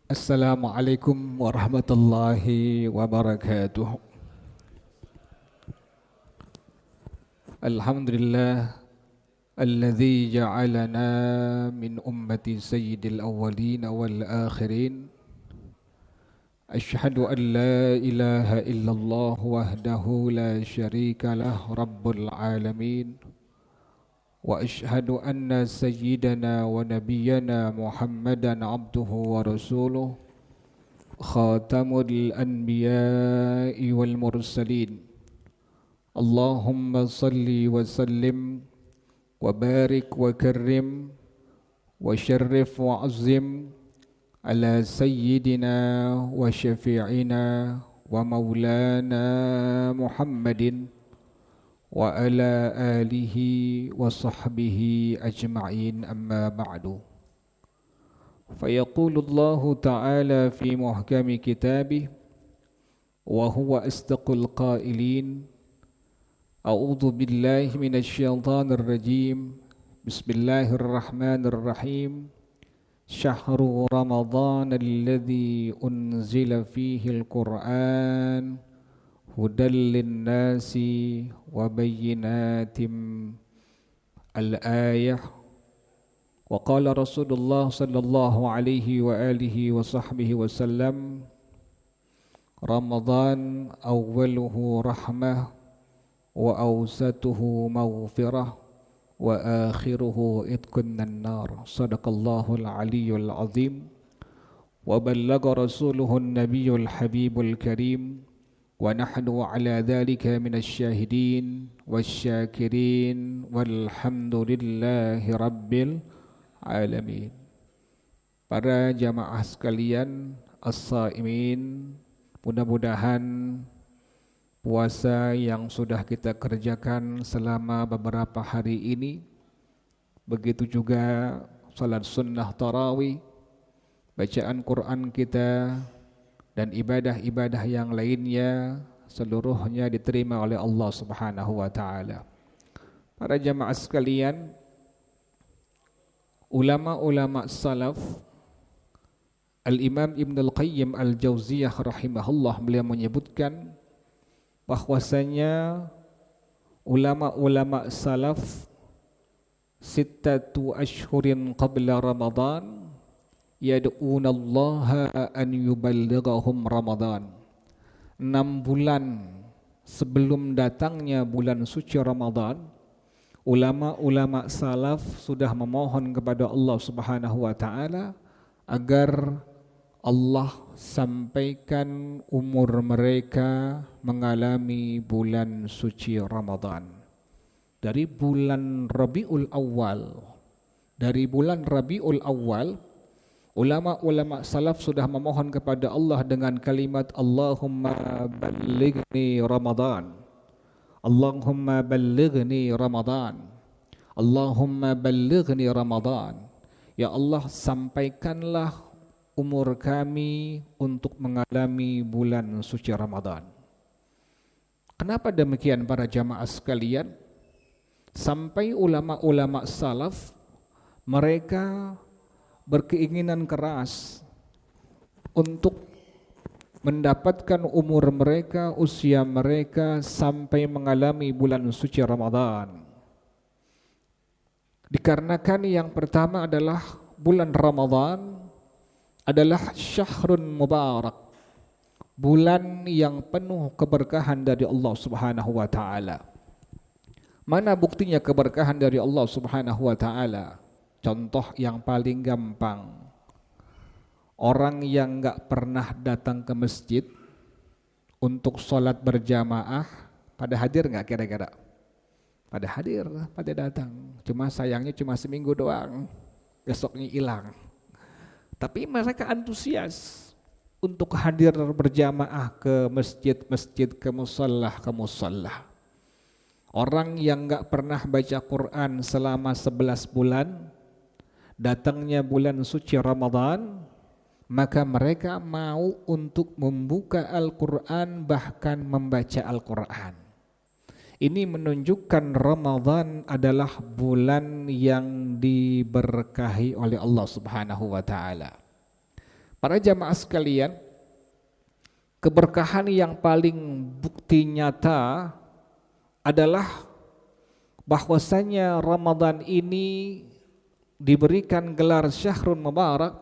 Assalamualaikum warahmatullahi wabarakatuh. Alhamdulillah alladzi ja'alana min ummati sayyidil awwalin wal akhirin. Ashhadu an la ilaha illallah wahdahu la syarika lah rabbul alamin. Wa ashhadu anna sayyidana wa nabiyyana Muhammadan abduhu wa rasuluh khatamul anbiya'i wal mursalin. Allahumma salli wa sallim wa barik wa karrim wa syarrif wa azim ala sayyidina wa syafi'ina wa maulana Muhammadin wa ala alihi wa sahbihi ajma'in, amma ba'du. Fayaqulu Allah ta'ala fi muhkami kitabih wa huwa astaqul qailin. A'udzu billahi minasy syaithanir rajim. Bismillahirrahmanirrahim. Syahrul Ramadhan alladzi unzila fihi al-Qur'an hudal linnasi wa bayyinatim al-ayah. Wa qala Rasulullah sallallahu alaihi wa alihi wa sahbihi wa sallam, Ramadan awwaluhu rahmah wa awsatuhu maghfirah wa akhiruhu itqun nan-nar. Sadaqallahul aliyyul azim wa ballaga rasuluhun nabiyyul habibul karim. Wa nahnu ala dhalika minasy syahidin wasyakirin walhamdulillahi rabbil alamin. Para jamaah sekalian as-saimin, mudah-mudahan puasa yang sudah kita kerjakan selama beberapa hari ini, begitu juga salat sunnah tarawih, bacaan Quran kita, dan ibadah-ibadah yang lainnya seluruhnya diterima oleh Allah Subhanahu wa taala. Para jamaah sekalian, ulama-ulama salaf, Al-Imam Ibn Al-Qayyim Al-Jauziyah rahimahullah, beliau menyebutkan bahwasanya ulama-ulama salaf sittatu ashhurin qabla Ramadan yad'unallaha an yuballighahum Ramadan. 6 bulan sebelum datangnya bulan suci Ramadan, ulama-ulama salaf sudah memohon kepada Allah Subhanahu wa taala agar Allah sampaikan umur mereka mengalami bulan suci Ramadan. Dari bulan Rabiul Awal, ulama-ulama salaf sudah memohon kepada Allah dengan kalimat Allahumma ballighni Ramadan. Allahumma ballighni Ramadan. Allahumma ballighni Ramadan. Ya Allah, sampaikanlah umur kami untuk mengalami bulan suci Ramadan. Kenapa demikian para jamaah sekalian? Sampai ulama-ulama salaf mereka berkeinginan keras untuk mendapatkan umur mereka, usia mereka sampai mengalami bulan suci Ramadan. Dikarenakan yang pertama adalah bulan Ramadan adalah syahrun mubarak, bulan yang penuh keberkahan dari Allah Subhanahu wa taala. Mana buktinya keberkahan dari Allah Subhanahu wa taala? Contoh yang paling gampang, orang yang enggak pernah datang ke masjid untuk sholat berjamaah, pada hadir enggak kira-kira? Pada hadir, pada datang. Cuma sayangnya cuma seminggu doang, besoknya hilang. Tapi mereka antusias untuk hadir berjamaah ke masjid-masjid, ke musallah. Orang yang enggak pernah baca Quran selama 11 bulan, datangnya bulan suci Ramadan, maka mereka mau untuk membuka Al-Quran, bahkan membaca Al-Quran. Ini menunjukkan Ramadan adalah bulan yang diberkahi oleh Allah Subhanahu wa taala. Para jamaah sekalian, keberkahan yang paling bukti nyata adalah bahwasanya Ramadan ini diberikan gelar Syahrul Mubarak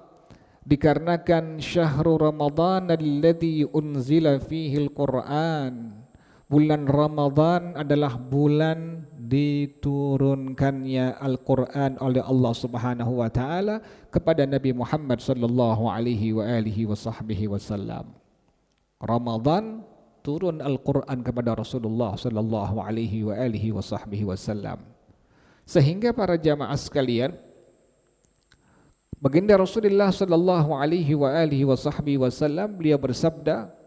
dikarenakan Syahrul Ramadan alladzi unzila fihi al-Qur'an. Bulan Ramadan adalah bulan diturunkannya Al-Qur'an oleh Allah Subhanahu wa taala kepada Nabi Muhammad sallallahu alaihi wa alihi wasallam. Ramadan turun Al-Qur'an kepada Rasulullah sallallahu alaihi wa alihi wasallam. Sehingga para jamaah sekalian, baginda Rasulullah sallallahu alaihi wa alihi wasallam beliau bersabda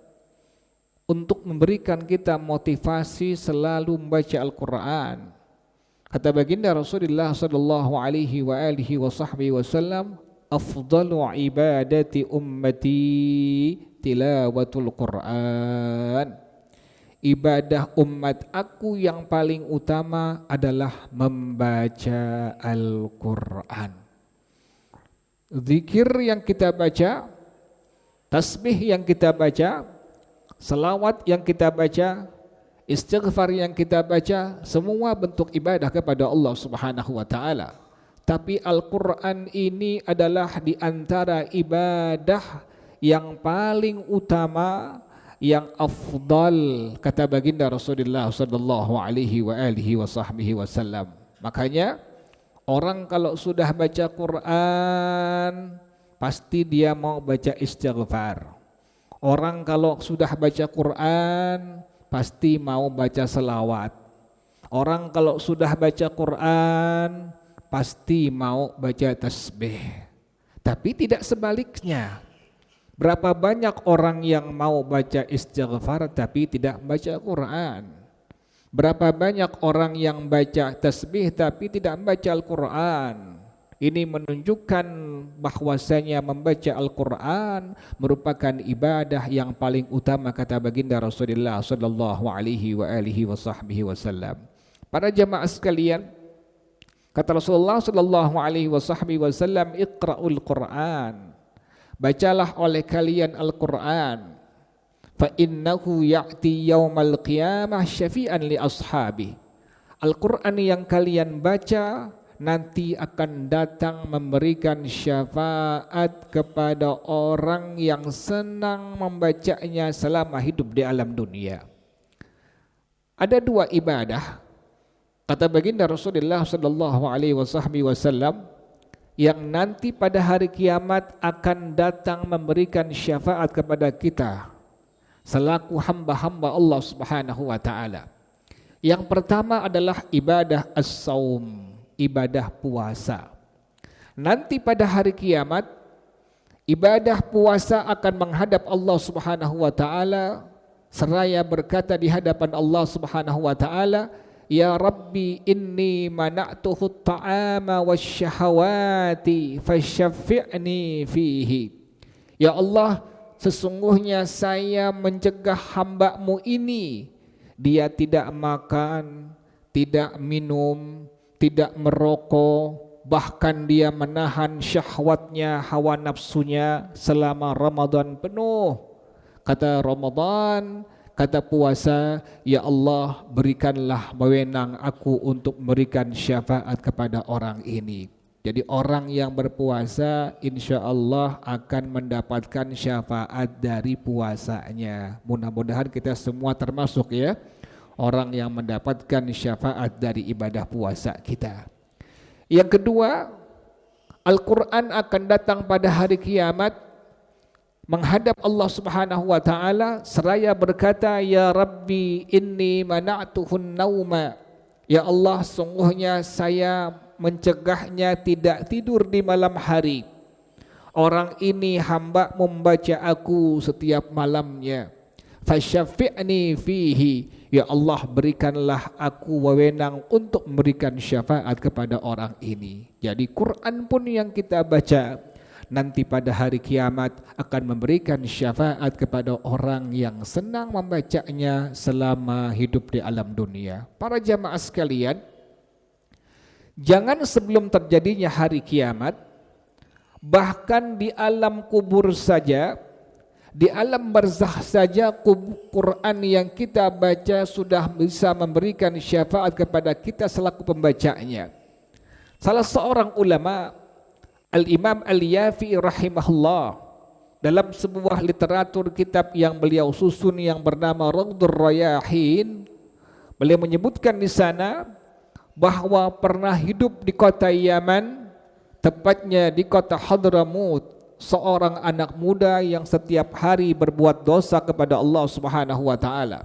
untuk memberikan kita motivasi selalu membaca Al-Qur'an. Kata baginda Rasulullah sallallahu alaihi wa alihi wasallam, afdalu ibadati ummati tilawatul Qur'an. Ibadah umat aku yang paling utama adalah membaca Al-Qur'an. Zikir yang kita baca, tasbih yang kita baca, selawat yang kita baca, istighfar yang kita baca, semua bentuk ibadah kepada Allah Subhanahu wa taala. Tapi Al-Qur'an ini adalah di antara ibadah yang paling utama, yang afdal, kata baginda Rasulullah sallallahu alaihi wa alihi wasallam. Makanya orang kalau sudah baca Quran pasti dia mau baca istighfar. Orang kalau sudah baca Quran pasti mau baca selawat. Orang kalau sudah baca Quran pasti mau baca tasbih. Tapi tidak sebaliknya. Berapa banyak orang yang mau baca istighfar tapi tidak baca Quran? Berapa banyak orang yang baca tasbih tapi tidak baca Al-Quran? Ini menunjukkan bahwasanya membaca Al-Quran merupakan ibadah yang paling utama, kata baginda Rasulullah sallallahu alaihi wa alihi wasallam. Para jamaah sekalian, kata Rasulullah sallallahu alaihi wasallam, iqra'ul Quran. Bacalah oleh kalian Al-Quran. Fa innahu ya'ti yaumal qiyamah syafi'an li ashabi. Al-Quran yang kalian baca nanti akan datang memberikan syafaat kepada orang yang senang membacanya selama hidup di alam dunia. Ada dua ibadah, kata baginda Rasulullah sallallahu alaihi wasallam, yang nanti pada hari kiamat akan datang memberikan syafaat kepada kita selaku hamba-hamba Allah Subhanahu wa taala. Yang pertama adalah ibadah as-saum, ibadah puasa. Nanti pada hari kiamat ibadah puasa akan menghadap Allah Subhanahu wa taala seraya berkata di hadapan Allah Subhanahu wa taala, ya Rabbi inni mana'tuhu ta'ama wasyahawati fasyaffi'ni fihi. Ya Allah, sesungguhnya saya mencegah hamba-Mu ini, dia tidak makan, tidak minum, tidak merokok, bahkan dia menahan syahwatnya, hawa nafsunya selama Ramadan penuh. Kata Ramadan, kata puasa, ya Allah berikanlah wewenang aku untuk memberikan syafaat kepada orang ini. Jadi orang yang berpuasa insya Allah akan mendapatkan syafaat dari puasanya. Mudah-mudahan kita semua termasuk ya orang yang mendapatkan syafaat dari ibadah puasa kita. Yang kedua, Al-Quran akan datang pada hari kiamat menghadap Allah Subhanahu wa taala seraya berkata, ya Rabbi inni mana'tuhun nauma. Ya Allah, sungguhnya saya mencegahnya tidak tidur di malam hari. Orang ini hamba membaca aku setiap malamnya. Fasyafi'ni fihi. Ya Allah, berikanlah aku wewenang untuk memberikan syafaat kepada orang ini. Jadi Quran pun yang kita baca nanti pada hari kiamat akan memberikan syafaat kepada orang yang senang membacanya selama hidup di alam dunia. Para jamaah sekalian, jangan sebelum terjadinya hari kiamat Bahkan di alam kubur saja, di alam barzakh saja, Quran yang kita baca sudah bisa memberikan syafaat kepada kita selaku pembacanya. Salah seorang ulama, Al-Imam Al-Yafi'i rahimahullah, dalam sebuah literatur kitab yang beliau susun yang bernama Raudhur Rayahin, beliau menyebutkan di sana bahwa pernah hidup di kota Yaman, tepatnya di kota Hadramut, seorang anak muda yang setiap hari berbuat dosa kepada Allah Subhanahu wa taala.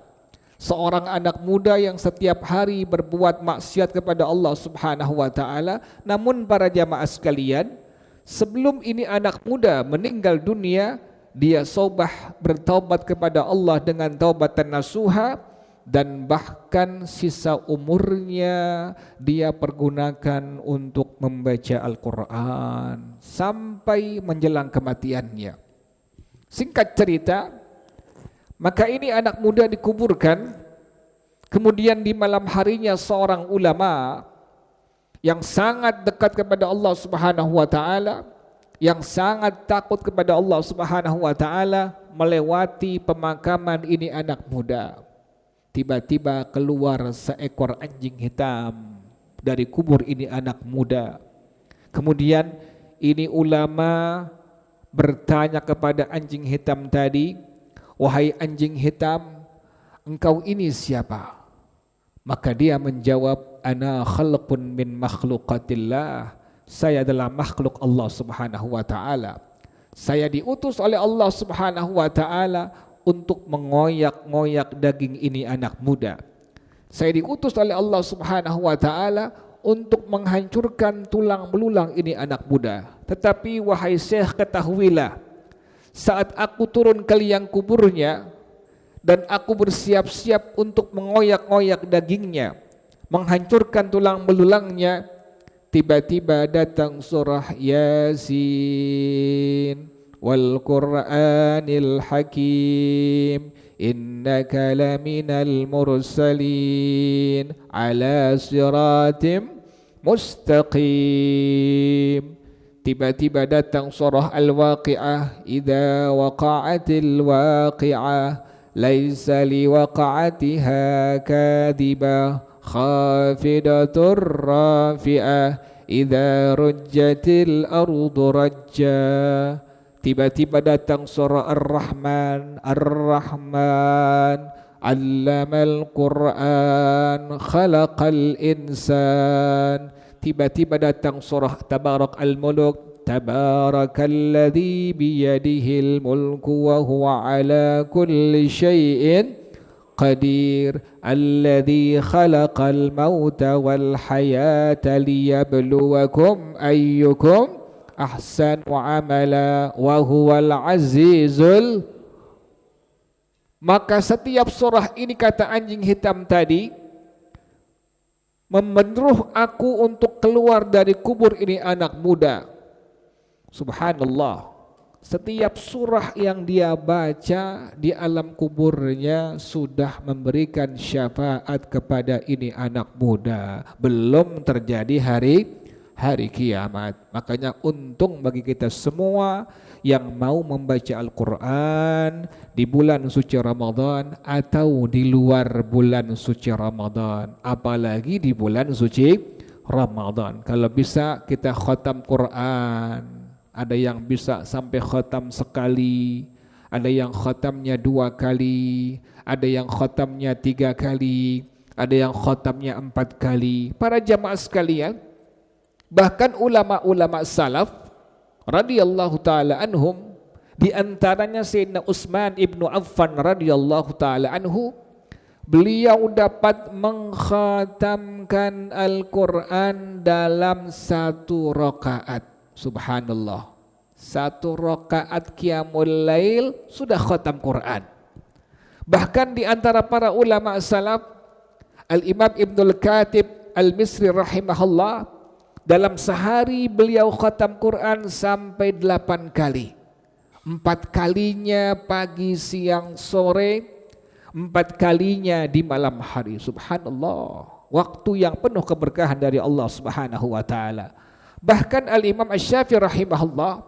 Seorang anak muda yang setiap hari berbuat maksiat kepada Allah Subhanahu wa taala. Namun para jamaah sekalian, sebelum ini anak muda meninggal dunia, dia sobah bertaubat kepada Allah dengan taubatan nasuha, dan bahkan sisa umurnya dia pergunakan untuk membaca Al-Quran sampai menjelang kematiannya. Singkat cerita, maka ini anak muda dikuburkan. Kemudian di malam harinya seorang ulama yang sangat dekat kepada Allah Subhanahu wa taala, yang sangat takut kepada Allah Subhanahu wa taala, melewati pemakaman ini anak muda. Tiba-tiba keluar seekor anjing hitam dari kubur ini anak muda. Kemudian ini ulama bertanya kepada anjing hitam tadi, "Wahai anjing hitam, engkau ini siapa?" Maka dia menjawab, "Ana khalqun min makhluqatillah." Saya adalah makhluk Allah Subhanahu wa taala. Saya diutus oleh Allah Subhanahu wa taala untuk mengoyak-ngoyak daging ini anak muda. Saya diutus oleh Allah Subhanahu wa taala untuk menghancurkan tulang belulang ini anak muda. Tetapi wahai Syekh, ketahuilah, saat aku turun ke liang kuburnya dan aku bersiap-siap untuk mengoyak-ngoyak dagingnya, menghancurkan tulang belulangnya, tiba-tiba datang surah Yasin, wal Qur'anil Hakim, innaka laminal mursalin ala siratim mustaqim. Tiba-tiba datang surah Al-Waqi'ah, idza waqa'atil waqi'ah, laisa liwaqa'atiha kadhibah, khafidatur rafi'ah, idza rujjatil ardu rajja. Tiba-tiba datang surah Ar-Rahman, Ar-Rahman, Allamal Qur'an, Khalaqal Insan. Tiba-tiba datang surah Tabarak Al-Muluk, Tabarakalladzi biyadihil mulku wa huwa ala kulli syai'in qadir, alladzi khalaqal mauta wal hayata liyabluwakum ayyukum ahsan wa amala wa huwal azizul. Maka setiap surah ini, kata anjing hitam tadi, memenuh aku untuk keluar dari kubur ini anak muda. Subhanallah, setiap surah yang dia baca di alam kuburnya sudah memberikan syafaat kepada ini anak muda. Belum terjadi hari kiamat. Makanya untung bagi kita semua yang mau membaca Al-Quran di bulan suci Ramadan atau di luar bulan suci Ramadan, apalagi di bulan suci Ramadan. Kalau bisa kita khatam Quran. Ada yang bisa sampai khatam sekali, ada yang khatamnya 2 kali, ada yang khatamnya 3 kali, ada yang khatamnya 4 kali. Para jamaah sekalian, bahkan ulama-ulama salaf radhiyallahu taala anhum, di antaranya Sayyidina Utsman ibnu Affan radhiyallahu taala anhu, beliau dapat mengkhatamkan Al-Quran dalam 1 rakaat. Subhanallah, 1 rakaat qiyamul lail sudah khatam Quran. Bahkan di antara para ulama salaf, Al-Imam Ibnul Katib Al-Misri rahimahullah, dalam sehari beliau khatam Quran sampai 8 kali. 4 kalinya pagi, siang, sore, 4 kalinya di malam hari. Subhanallah, waktu yang penuh keberkahan dari Allah Subhanahu wa taala. Bahkan Al-Imam Asy-Syafi'i rahimahullah,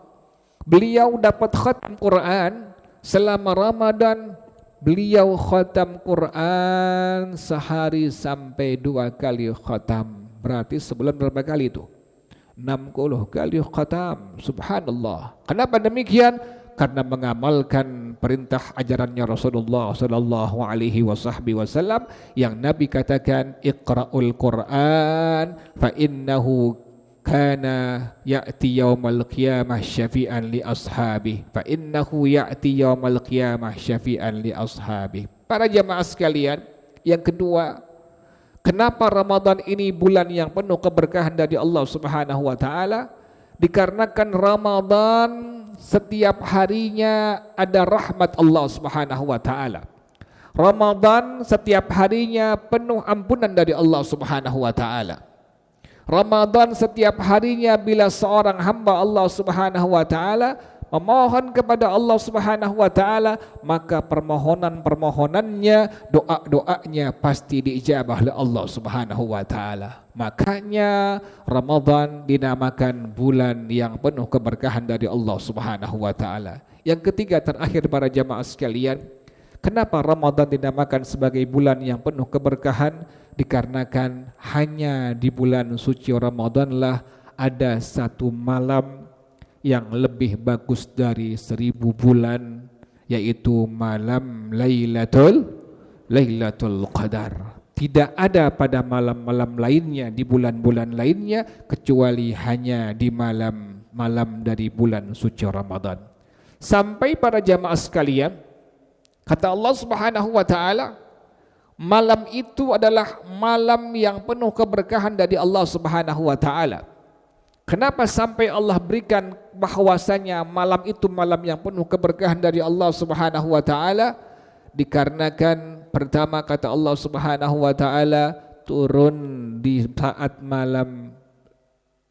beliau dapat khatam Quran selama Ramadan. Beliau khatam Quran sehari sampai 2 kali khatam. Berarti sebulan berapa kali itu? 60 kali khatam. Subhanallah. Kenapa demikian? Karena mengamalkan perintah ajarannya Rasulullah sallallahu alaihi wasallam yang Nabi katakan, Iqra'ul Quran fa innahu kana ya'ti yaumal qiyamah syafi'an li ashabi fa innahu ya'ti yaumal qiyamah syafi'an li ashabi. Para jamaah sekalian, yang kedua, kenapa Ramadan ini bulan yang penuh keberkahan dari Allah Subhanahu wa taala? Dikarenakan Ramadan setiap harinya ada rahmat Allah Subhanahu wa taala. Ramadan setiap harinya penuh ampunan dari Allah Subhanahu wa taala. Ramadan setiap harinya bila seorang hamba Allah Subhanahu wa taala memohon kepada Allah Subhanahu wa taala, maka permohonan-permohonannya, doa-doanya pasti diijabah oleh Allah Subhanahu wa taala. Makanya Ramadan dinamakan bulan yang penuh keberkahan dari Allah Subhanahu wa taala. Yang ketiga terakhir para jamaah sekalian, kenapa Ramadan dinamakan sebagai bulan yang penuh keberkahan? Dikarenakan hanya di bulan suci Ramadanlah ada satu malam yang lebih bagus dari 1000 bulan, yaitu malam Lailatul Qadar. Tidak ada pada malam-malam lainnya, di bulan-bulan lainnya, kecuali hanya di malam dari bulan suci Ramadan. Sampai para jamaah sekalian, kata Allah Subhanahu wa taala, malam itu adalah malam yang penuh keberkahan dari Allah Subhanahu wa taala. Kenapa sampai Allah berikan bahwasanya malam itu malam yang penuh keberkahan dari Allah Subhanahu wa taala? Dikarenakan pertama kata Allah Subhanahu wa taala turun di saat malam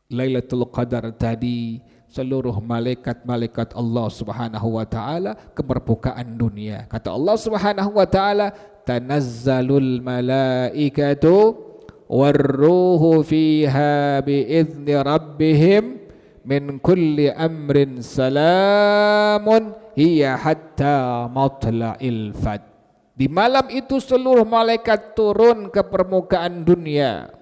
Lailatul Qadar tadi seluruh malaikat-malaikat Allah Subhanahu wa taala ke permukaan dunia. Kata Allah Subhanahu wa taala, tanazzalul malaikatu warruhu fiha biizni rabbihim min kulli amrin salamun hiya hatta matla'il fajr. Di malam itu seluruh malaikat turun ke permukaan dunia.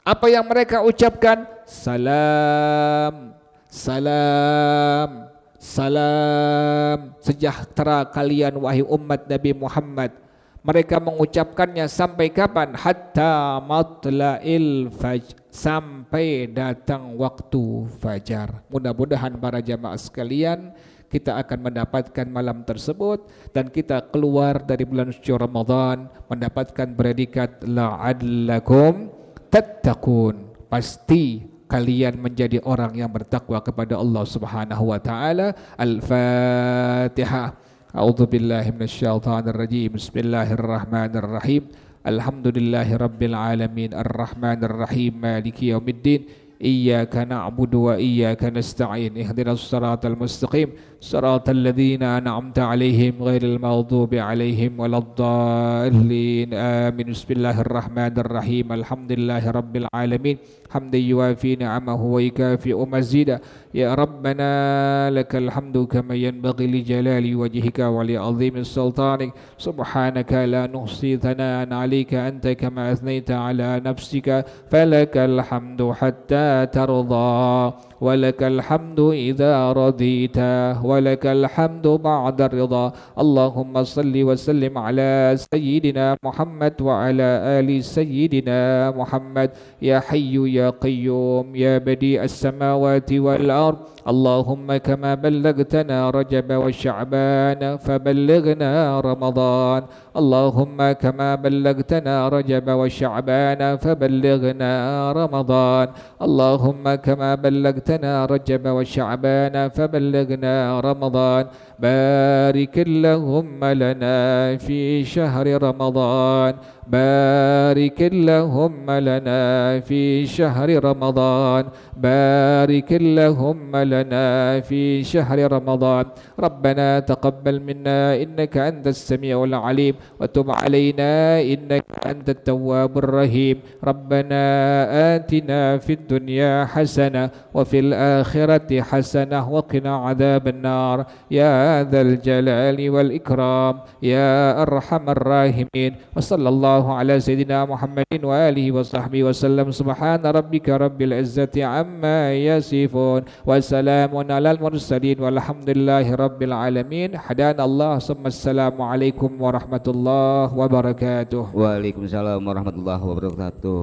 Apa yang mereka ucapkan? Salam, salam, salam, sejahtera kalian wahai umat Nabi Muhammad. Mereka mengucapkannya sampai kapan? Hatta matla'il fajr, sampai datang waktu fajar. Mudah-mudahan para jamaah sekalian, kita akan mendapatkan malam tersebut dan kita keluar dari bulan suci Ramadan mendapatkan predikat la'allakum tattaqun. Pasti kalian menjadi orang yang bertakwa kepada Allah Subhanahu wa taala. Al-Fatihah. A'udzu billahi minasyaitonir rajim. Bismillahirrahmanirrahim. Alhamdulillahi rabbil alamin arrahmanir rahim maliki yaumiddin. Iyyaka na'budu wa iyyaka nasta'in. Ihdinas siratal mustaqim. Siratal ladzina an'amta 'alaihim ghairil maghdubi 'alaihim waladdallin. Amin. Bismillahirrahmanirrahim. Alhamdulillahi rabbil alamin. Hamdan yuwafi ni'amahu wa yukafi'u mazidah. Ya Rabbana lakal hamdu kama yanbaghi li jalali wajhika wa li 'azimi sultanik. Subhanaka la nuhsi thana'an 'alaika anta kama athnaita 'ala nafsika. Falakal hamdu hatta tarda wa lakal hamdu idza radita wa lakal hamdu ba'da ridha. Allahumma salli wa sallim 'ala sayyidina Muhammad wa 'ala ali sayyidina Muhammad. Ya hayyu ya qayyum ya badi'as samawati wal ard. اللهم كما بلغتنا رجب وشعبان فبلغنا رمضان. اللهم كما بلغتنا رجب وشعبان فبلغنا رمضان. اللهم كما بلغتنا بلغتنا رجب وشعبان فبلغنا رمضان بارك اللهم لنا في شهر رمضان بارك اللهم لنا في شهر رمضان بارك اللهم لنا في شهر رمضان ربنا تقبل منا إنك أنت السميع العليم وتب علينا إنك أنت التواب الرحيم ربنا آتنا في الدنيا حسنة وفي الآخرة حسنة وقنا عذاب النار يا ذا الجلال والإكرام يا أرحم الراحمين وصلى الله على سيدنا محمد وآله وصحبه وسلم سبحان ربك رب العزة عما يصفون وسلام على المرسلين والحمد لله رب العالمين حدانا الله ثم السلام عليكم ورحمة الله وبركاته. Waalaikumsalam warahmatullahi wabarakatuh.